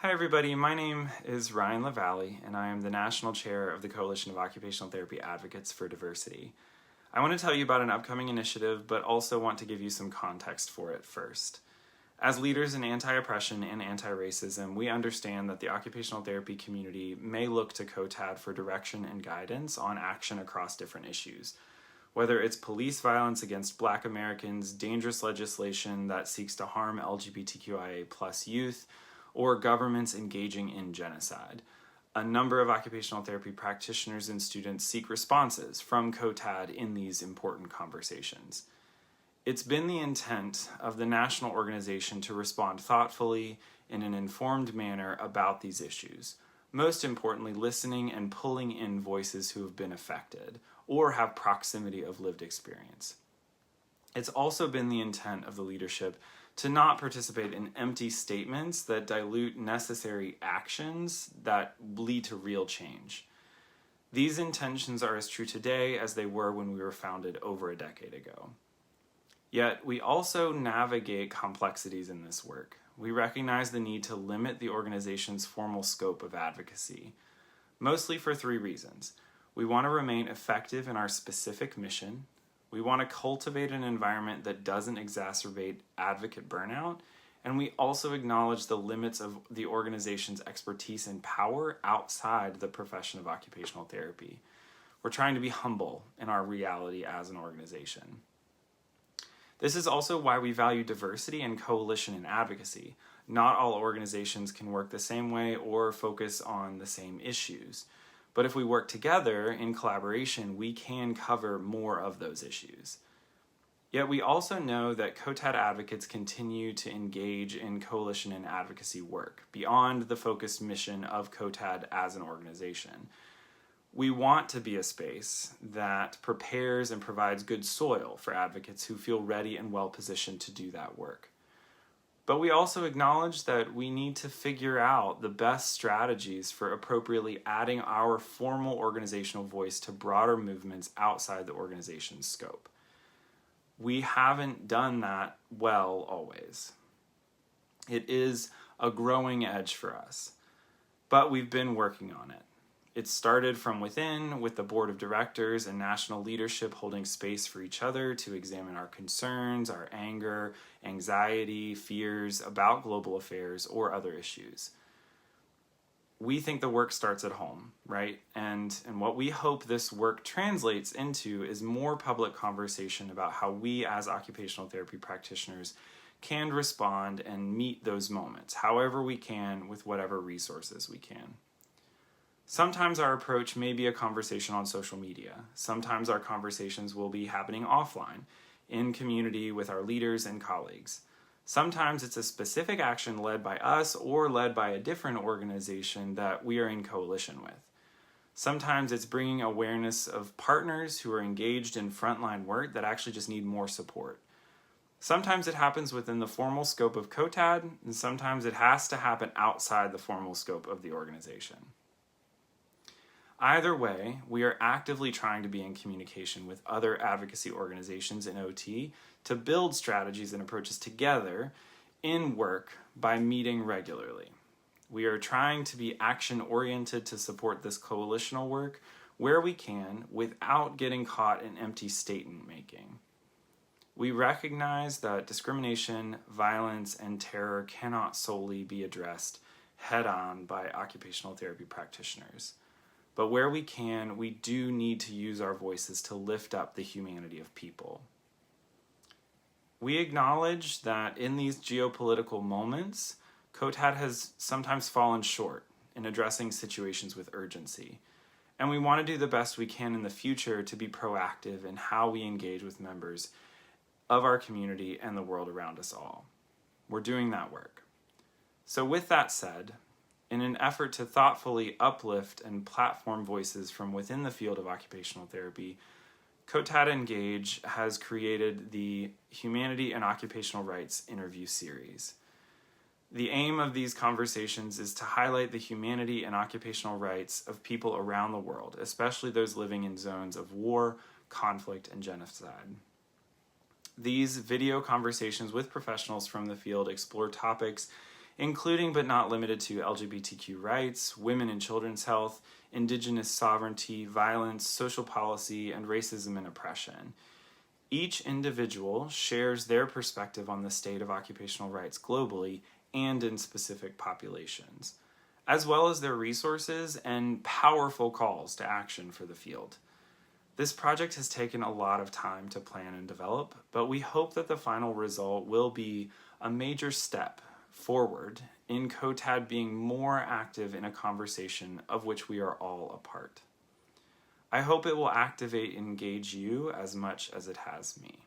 Hi everybody, my name is Ryan LaValle and I am the National Chair of the Coalition of Occupational Therapy Advocates for Diversity. I want to tell you about an upcoming initiative, but also want to give you some context for it first. As leaders in anti-oppression and anti-racism, we understand that the occupational therapy community may look to COTAD for direction and guidance on action across different issues. Whether it's police violence against Black Americans, dangerous legislation that seeks to harm LGBTQIA+ youth, or governments engaging in genocide. A number of occupational therapy practitioners and students seek responses from COTAD in these important conversations. It's been the intent of the national organization to respond thoughtfully in an informed manner about these issues, most importantly listening and pulling in voices who have been affected or have proximity of lived experience. It's also been the intent of the leadership to not participate in empty statements that dilute necessary actions that lead to real change. These intentions are as true today as they were when we were founded over a decade ago. Yet, we also navigate complexities in this work. We recognize the need to limit the organization's formal scope of advocacy, mostly for three reasons. We want to remain effective in our specific mission. We want to cultivate an environment that doesn't exacerbate advocate burnout, and we also acknowledge the limits of the organization's expertise and power outside the profession of occupational therapy. We're trying to be humble in our reality as an organization. This is also why we value diversity and coalition in advocacy. Not all organizations can work the same way or focus on the same issues. But if we work together in collaboration, we can cover more of those issues. Yet we also know that COTAD advocates continue to engage in coalition and advocacy work beyond the focused mission of COTAD as an organization. We want to be a space that prepares and provides good soil for advocates who feel ready and well positioned to do that work. But we also acknowledge that we need to figure out the best strategies for appropriately adding our formal organizational voice to broader movements outside the organization's scope. We haven't done that well always. It is a growing edge for us, but we've been working on it. It started from within, with the board of directors and national leadership holding space for each other to examine our concerns, our anger, anxiety, fears about global affairs or other issues. We think the work starts at home, right? And what we hope this work translates into is more public conversation about how we as occupational therapy practitioners can respond and meet those moments, however we can, with whatever resources we can. Sometimes our approach may be a conversation on social media. Sometimes our conversations will be happening offline, in community with our leaders and colleagues. Sometimes it's a specific action led by us or led by a different organization that we are in coalition with. Sometimes it's bringing awareness of partners who are engaged in frontline work that actually just need more support. Sometimes it happens within the formal scope of COTAD, and sometimes it has to happen outside the formal scope of the organization. Either way, we are actively trying to be in communication with other advocacy organizations in OT to build strategies and approaches together in work by meeting regularly. We are trying to be action-oriented to support this coalitional work where we can without getting caught in empty statement making. We recognize that discrimination, violence, and terror cannot solely be addressed head-on by occupational therapy practitioners. But where we can, we do need to use our voices to lift up the humanity of people. We acknowledge that in these geopolitical moments, COTAD has sometimes fallen short in addressing situations with urgency. And we want to do the best we can in the future to be proactive in how we engage with members of our community and the world around us all. We're doing that work. So with that said, in an effort to thoughtfully uplift and platform voices from within the field of occupational therapy, COTAD Engage has created the Humanity and Occupational Rights interview series. The aim of these conversations is to highlight the humanity and occupational rights of people around the world, especially those living in zones of war, conflict, and genocide. These video conversations with professionals from the field explore topics including but not limited to LGBTQ rights, women and children's health, indigenous sovereignty, violence, social policy, and racism and oppression. Each individual shares their perspective on the state of occupational rights globally and in specific populations, as well as their resources and powerful calls to action for the field. This project has taken a lot of time to plan and develop, but we hope that the final result will be a major step forward in COTAD being more active in a conversation of which we are all a part. I hope it will activate and engage you as much as it has me.